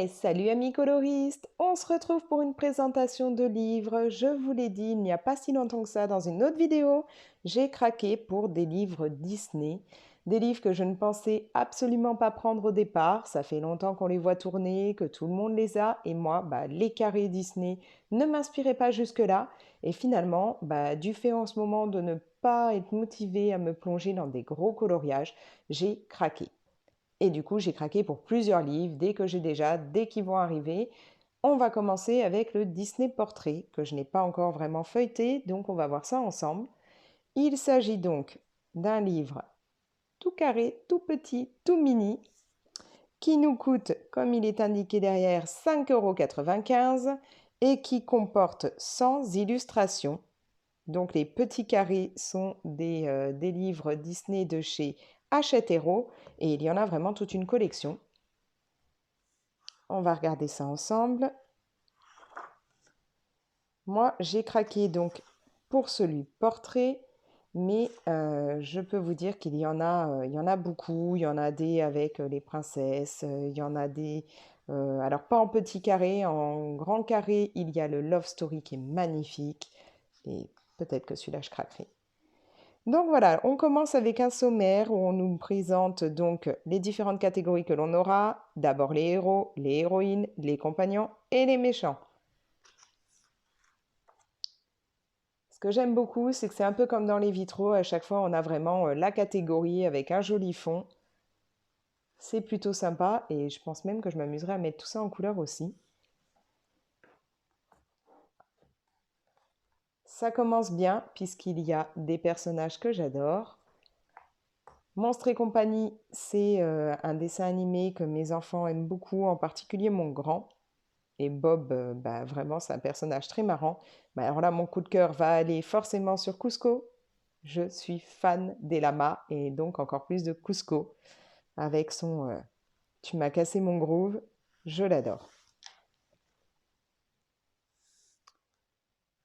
Salut amis coloristes! On se retrouve pour une présentation de livres. Je vous l'ai dit il n'y a pas si longtemps que ça dans une autre vidéo. J'ai craqué pour des livres Disney. Des livres que je ne pensais absolument pas prendre au départ. Ça fait longtemps qu'on les voit tourner, que tout le monde les a. Et moi, les carrés Disney ne m'inspiraient pas jusque-là. Et finalement, du fait en ce moment de ne pas être motivée à me plonger dans des gros coloriages, j'ai craqué. Et du coup, j'ai craqué pour plusieurs livres, dès qu'ils vont arriver. On va commencer avec le Disney Portrait, que je n'ai pas encore vraiment feuilleté, donc on va voir ça ensemble. Il s'agit donc d'un livre tout carré, tout petit, tout mini, qui nous coûte, comme il est indiqué derrière, 5,95 € et qui comporte 100 illustrations. Donc les petits carrés sont des livres Disney de chez Hachette Hero et il y en a vraiment toute une collection. On va regarder ça ensemble. Moi, j'ai craqué donc pour celui portrait, mais je peux vous dire qu'il y en a beaucoup. Il y en a des avec les princesses, il y en a des... alors pas en petit carré, en grand carré, il y a le Love Story qui est magnifique. Et peut-être que celui-là, je craquerai. Donc voilà, on commence avec un sommaire où on nous présente donc les différentes catégories que l'on aura. D'abord les héros, les héroïnes, les compagnons et les méchants. Ce que j'aime beaucoup, c'est que c'est un peu comme dans les vitraux. À chaque fois, on a vraiment la catégorie avec un joli fond. C'est plutôt sympa et je pense même que je m'amuserai à mettre tout ça en couleur aussi. Ça commence bien puisqu'il y a des personnages que j'adore. Monstres et compagnie, c'est un dessin animé que mes enfants aiment beaucoup, en particulier mon grand. Et Bob, vraiment, c'est un personnage très marrant. Alors là, mon coup de cœur va aller forcément sur Cusco. Je suis fan des lamas et donc encore plus de Cusco avec son Tu m'as cassé mon groove. Je l'adore.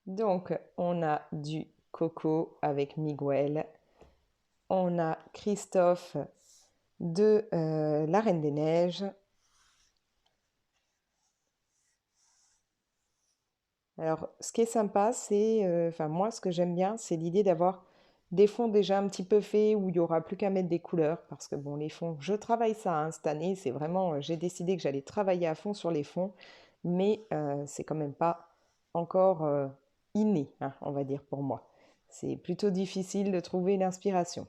Donc, on a du Coco avec Miguel. On a Christophe de La Reine des Neiges. Alors, ce qui est sympa, c'est, enfin moi, ce que j'aime bien, c'est l'idée d'avoir des fonds déjà un petit peu faits où il y aura plus qu'à mettre des couleurs, parce que bon, les fonds, je travaille ça hein, cette année, c'est vraiment, j'ai décidé que j'allais travailler à fond sur les fonds, mais c'est quand même pas encore inné, hein, on va dire pour moi. C'est plutôt difficile de trouver l'inspiration.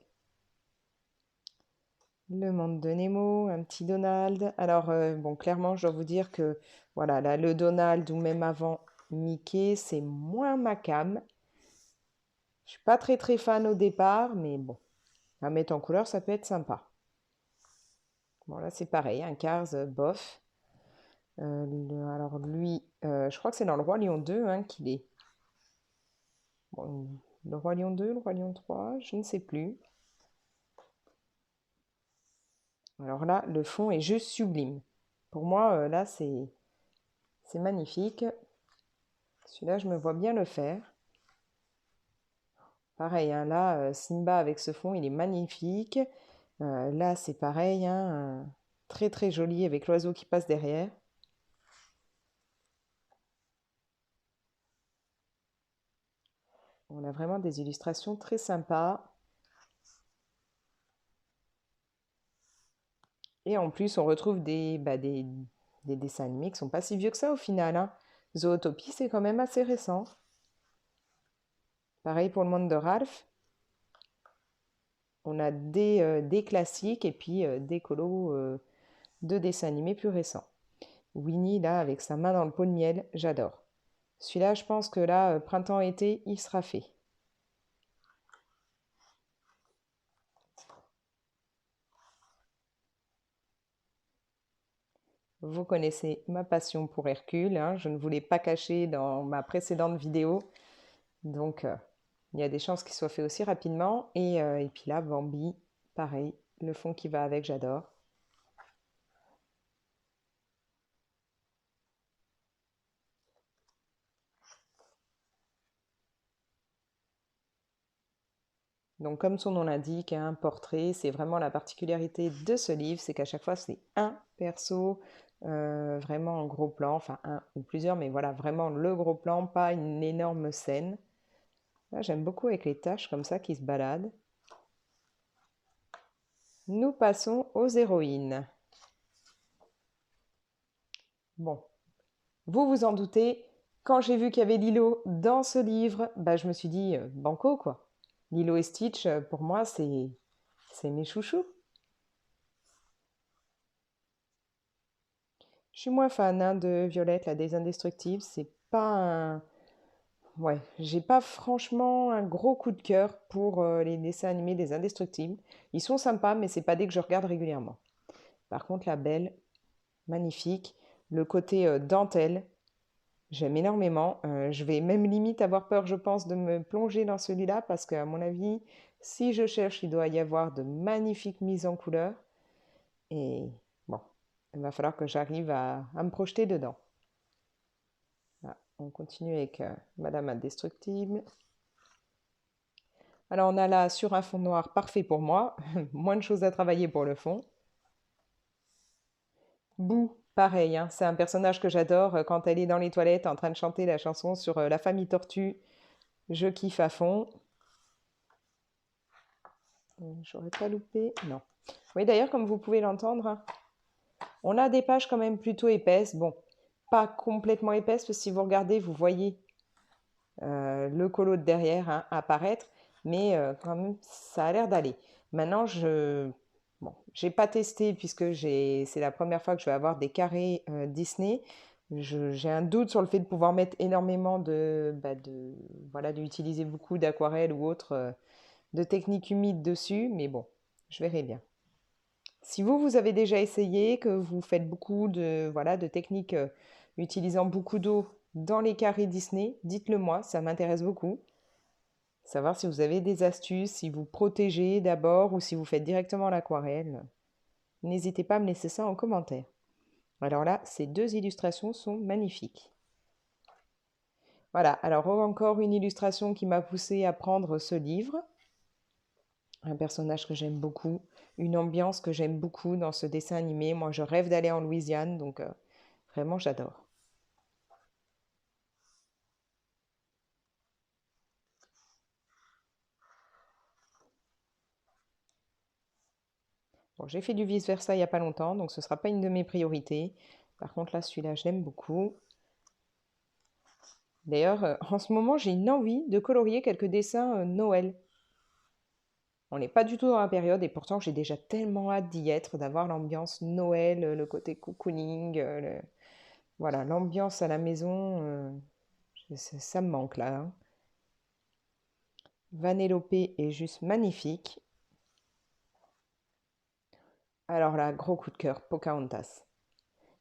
Le monde de Nemo, un petit Donald. Alors, bon, clairement, je dois vous dire que, voilà, là, le Donald ou même avant Mickey, c'est moins ma came. Je suis pas très très fan au départ, mais bon, à mettre en couleur, ça peut être sympa. Bon, là, c'est pareil, un Cars, bof. Alors, lui, je crois que c'est dans le Roi Lion 2 hein, qu'il est. Bon, le Roi Lion 2, le Roi Lion 3, je ne sais plus. Alors là, le fond est juste sublime. Pour moi, là, c'est magnifique. Celui-là, je me vois bien le faire. Pareil, hein, là, Simba avec ce fond, il est magnifique. Là, c'est pareil, hein, très très joli avec l'oiseau qui passe derrière. On a vraiment des illustrations très sympas. Et en plus, on retrouve des dessins animés qui sont pas si vieux que ça au final, hein. Zootopie, c'est quand même assez récent. Pareil pour le monde de Ralph. On a des classiques et puis des colos de dessins animés plus récents. Winnie, là, avec sa main dans le pot de miel, j'adore. Celui-là, je pense que là, printemps-été, il sera fait. Vous connaissez ma passion pour Hercule, hein, je ne vous l'ai pas caché dans ma précédente vidéo. Donc, il y a des chances qu'il soit fait aussi rapidement. Et puis là, Bambi, pareil, le fond qui va avec, j'adore. Donc, comme son nom l'indique, un portrait, c'est vraiment la particularité de ce livre, c'est qu'à chaque fois, c'est un perso vraiment en gros plan, enfin un ou plusieurs, mais voilà, vraiment le gros plan, pas une énorme scène. Là, j'aime beaucoup avec les taches comme ça qui se baladent. Nous passons aux héroïnes. Bon, vous vous en doutez, quand j'ai vu qu'il y avait Lilo dans ce livre, bah, je me suis dit banco quoi. Lilo et Stitch, pour moi, c'est mes chouchous. Je suis moins fan hein, de Violette, la des Indestructibles. C'est pas un... Ouais, j'ai pas franchement un gros coup de cœur pour les dessins animés des Indestructibles. Ils sont sympas, mais c'est pas des que je regarde régulièrement. Par contre, la Belle, magnifique. Le côté dentelle, j'aime énormément. Je vais même limite avoir peur, je pense, de me plonger dans celui-là parce qu'à mon avis, si je cherche, il doit y avoir de magnifiques mises en couleur. Et bon, il va falloir que j'arrive à me projeter dedans. Voilà, on continue avec Madame Indestructible. Alors on a là sur un fond noir parfait pour moi, moins de choses à travailler pour le fond. Boo, pareil, hein, c'est un personnage que j'adore quand elle est dans les toilettes en train de chanter la chanson sur la famille Tortue. Je kiffe à fond. J'aurais pas loupé. Non. Oui, d'ailleurs, comme vous pouvez l'entendre, hein, on a des pages quand même plutôt épaisses. Bon, pas complètement épaisses, parce que si vous regardez, vous voyez le colo de derrière hein, apparaître, mais quand même, ça a l'air d'aller. Maintenant, bon, j'ai pas testé puisque c'est la première fois que je vais avoir des carrés Disney. J'ai un doute sur le fait de pouvoir mettre énormément voilà, d'utiliser beaucoup d'aquarelle ou autre de techniques humides dessus, mais bon, je verrai bien. Si vous avez déjà essayé, que vous faites beaucoup voilà, de techniques utilisant beaucoup d'eau dans les carrés Disney, dites-le moi, ça m'intéresse beaucoup. Savoir si vous avez des astuces, si vous protégez d'abord ou si vous faites directement l'aquarelle. N'hésitez pas à me laisser ça en commentaire. Alors là, ces deux illustrations sont magnifiques. Voilà, alors encore une illustration qui m'a poussée à prendre ce livre. Un personnage que j'aime beaucoup, une ambiance que j'aime beaucoup dans ce dessin animé. Moi, je rêve d'aller en Louisiane, donc vraiment, j'adore. Bon, j'ai fait du vice-versa il n'y a pas longtemps, donc ce ne sera pas une de mes priorités. Par contre, là, celui-là, je l'aime beaucoup. D'ailleurs, en ce moment, j'ai une envie de colorier quelques dessins Noël. On n'est pas du tout dans la période et pourtant j'ai déjà tellement hâte d'y être, d'avoir l'ambiance Noël, le côté cocooning, voilà, l'ambiance à la maison, ça me manque là, hein. Vanellope est juste magnifique. Alors là, gros coup de cœur, Pocahontas.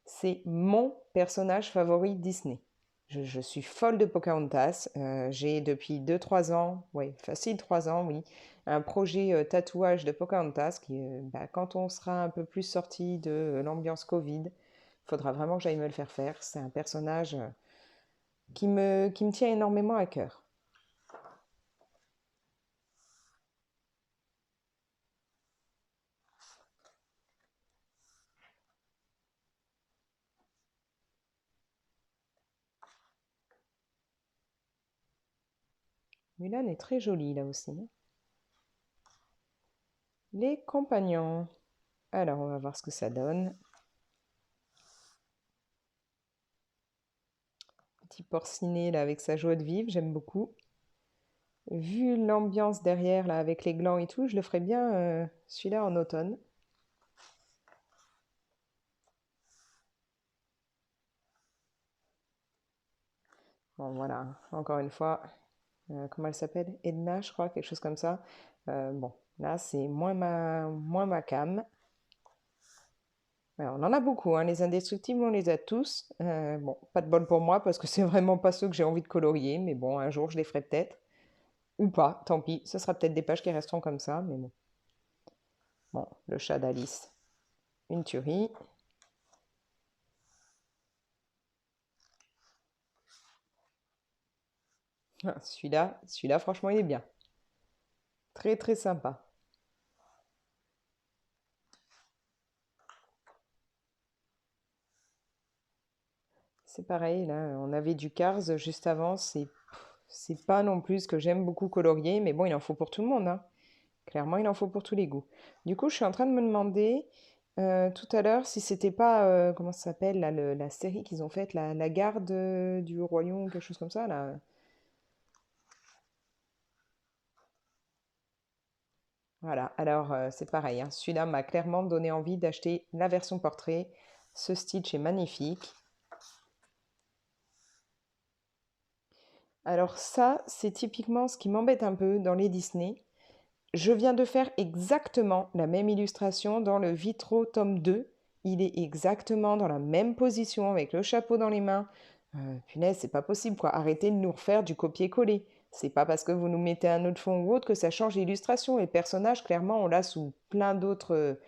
C'est mon personnage favori Disney. Je suis folle de Pocahontas. J'ai depuis 2 3 ans, oui, facile 3 ans, oui, un projet tatouage de Pocahontas qui, quand on sera un peu plus sorti de l'ambiance Covid, il faudra vraiment que j'aille me le faire faire. C'est un personnage qui me tient énormément à cœur. Mulan est très jolie là aussi, hein. Les compagnons. Alors, on va voir ce que ça donne. Petit porcinet là avec sa joie de vivre, j'aime beaucoup. Vu l'ambiance derrière là avec les glands et tout, je le ferais bien celui-là en automne. Bon voilà, encore une fois, comment elle s'appelle? Edna, je crois, quelque chose comme ça. Bon, là c'est moins ma came. Ouais, on en a beaucoup, hein. Les indestructibles, on les a tous. Bon, pas de bol pour moi parce que c'est vraiment pas ceux que j'ai envie de colorier, mais bon, un jour je les ferai peut-être. Ou pas, tant pis. Ce sera peut-être des pages qui resteront comme ça, mais bon. Bon, le chat d'Alice, une tuerie. Ah, celui-là, franchement, il est bien. Très, très sympa. C'est pareil, là, on avait du Cars juste avant, c'est pas non plus ce que j'aime beaucoup colorier, mais bon, il en faut pour tout le monde, hein. Clairement, il en faut pour tous les goûts. Du coup, je suis en train de me demander tout à l'heure si c'était pas, comment ça s'appelle, là, la série qu'ils ont faite, la garde du royaume, quelque chose comme ça, là. Voilà, alors c'est pareil, hein. Celui-là m'a clairement donné envie d'acheter la version portrait. Ce stitch est magnifique. Alors ça, c'est typiquement ce qui m'embête un peu dans les Disney. Je viens de faire exactement la même illustration dans le Vitro tome 2. Il est exactement dans la même position avec le chapeau dans les mains. Punaise, c'est pas possible quoi. Arrêtez de nous refaire du copier-coller. C'est pas parce que vous nous mettez un autre fond ou autre que ça change l'illustration. Et le personnage, clairement, on l'a sous plein d'autres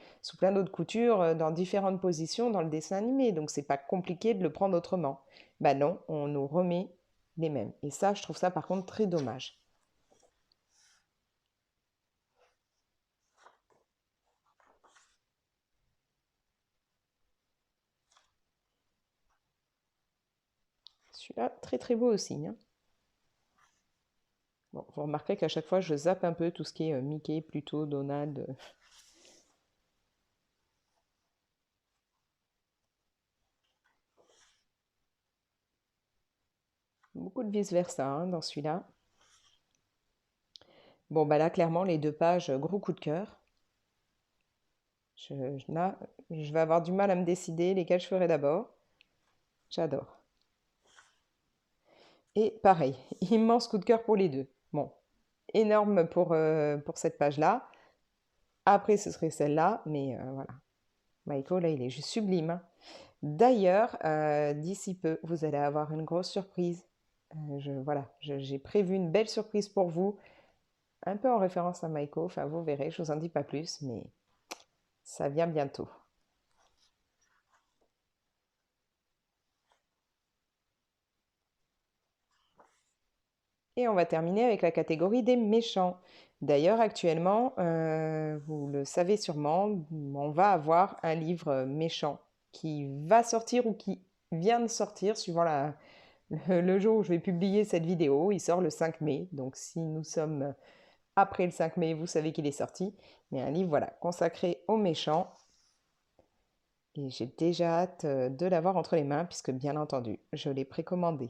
coutures, dans différentes positions dans le dessin animé. Donc c'est pas compliqué de le prendre autrement. Bah non, on nous remet les mêmes. Et ça, je trouve ça par contre très dommage. Celui-là, très très beau aussi, hein. Bon, vous remarquez qu'à chaque fois, je zappe un peu tout ce qui est Mickey, Pluto, Donald. Beaucoup de vice-versa hein, dans celui-là. Bon, bah là, clairement, les deux pages, gros coup de cœur. Là, je vais avoir du mal à me décider lesquelles je ferai d'abord. J'adore. Et pareil, immense coup de cœur pour les deux. Bon, énorme pour cette page-là. Après, ce serait celle-là, mais voilà. Michael, là, il est juste sublime, hein. D'ailleurs, d'ici peu, vous allez avoir une grosse surprise. Voilà, j'ai prévu une belle surprise pour vous, un peu en référence à Michael. Enfin, vous verrez, je vous en dis pas plus, mais ça vient bientôt. Et on va terminer avec la catégorie des méchants. D'ailleurs, actuellement, vous le savez sûrement, on va avoir un livre méchant qui va sortir ou qui vient de sortir, suivant le jour où je vais publier cette vidéo. Il sort le 5 mai, donc si nous sommes après le 5 mai, vous savez qu'il est sorti. Mais un livre, voilà, consacré aux méchants. Et j'ai déjà hâte de l'avoir entre les mains, puisque bien entendu, je l'ai précommandé.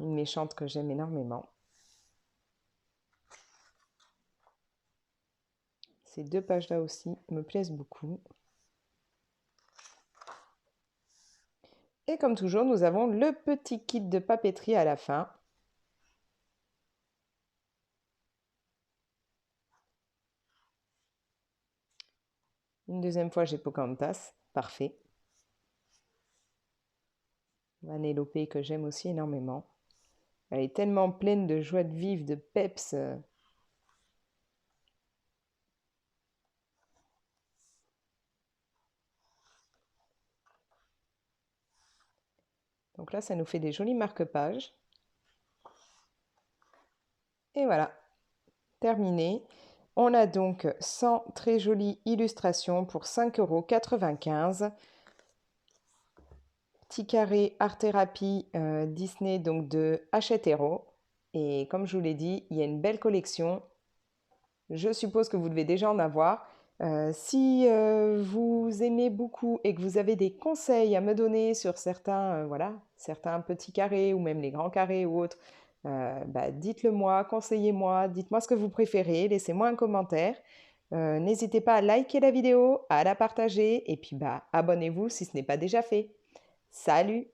Une méchante que j'aime énormément. Ces deux pages-là aussi me plaisent beaucoup. Et comme toujours, nous avons le petit kit de papeterie à la fin. Une deuxième fois, j'ai Pocahontas. Parfait. Vanellope que j'aime aussi énormément. Elle est tellement pleine de joie de vivre, de peps. Donc là, ça nous fait des jolis marque-pages. Et voilà, terminé. On a donc 100 très jolies illustrations pour 5,95 €. Petit carré art thérapie Disney donc de Hachette Hero. Et comme je vous l'ai dit, il y a une belle collection. Je suppose que vous devez déjà en avoir. Si vous aimez beaucoup et que vous avez des conseils à me donner sur certains, voilà, certains petits carrés ou même les grands carrés ou autres, bah, dites-le moi, conseillez-moi, dites-moi ce que vous préférez, laissez-moi un commentaire. N'hésitez pas à liker la vidéo, à la partager et puis bah, abonnez-vous si ce n'est pas déjà fait. Salut!